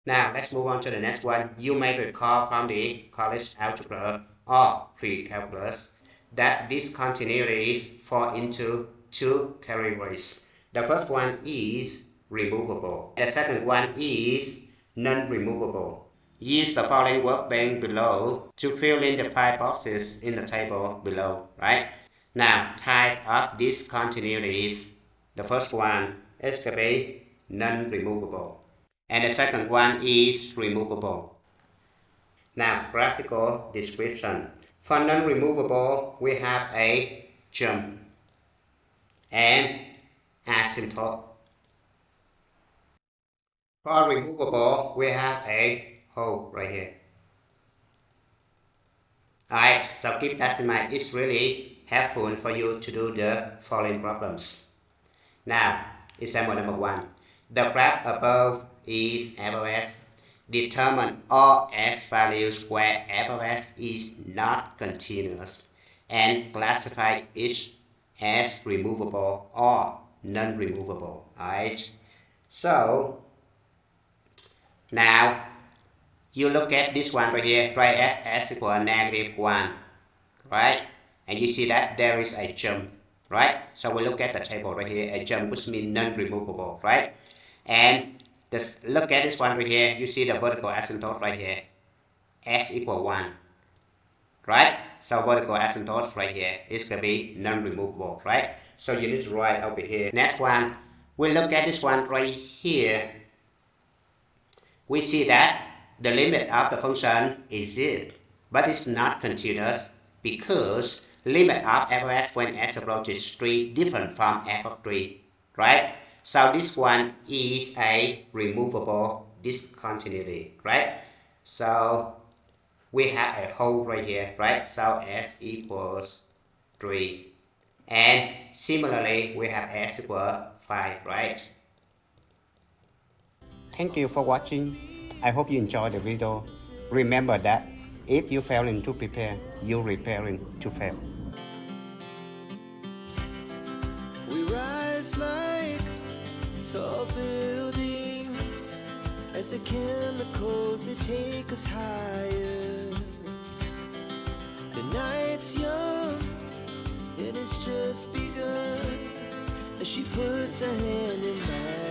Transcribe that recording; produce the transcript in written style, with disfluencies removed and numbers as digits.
Now let's move on to the next one. You may recall from the college algebra or pre-calculus that discontinuities fall into two categories. The first one is removable. The second one is non-removable. Use the following workbench below to fill in the 5 boxes in the table below, right? Now, type of discontinuities. The first one is to be non-removable. And the second one is removable. Now, graphical description. For non-removable, we have a jump and asymptote. For removable, we have a hole right here. Alright, so keep that in mind. It's really helpful for you to do the following problems. Now, example number 1. The graph above is f(s). Determine all s values where f(s) is not continuous and classify each as removable or non-removable. Alright, so now you look at this one right here, write s equal -1, right? And you see that there is a jump, right? So we look at the table right here, a jump, which means non-removable, right? And look at this one right here, you see the vertical asymptote right here, s equal 1, right? So vertical asymptote right here is going to be non-removable, right? So you need to write over here. Next one, we look at this one right here. We see that the limit of the function exists, but it's not continuous because limit of f(s) when s approaches 3 different from f of 3, right? So this one is a removable discontinuity, right? So we have a hole right here, right? So s equals 3. And similarly, we have s equals 5, right? Thank you for watching. I hope you enjoyed the video. Remember that if you failing to prepare, you're preparing to fail. We rise like tall buildings as the chemicals they take us higher. The night's young and it's just begun as she puts her hand in mine.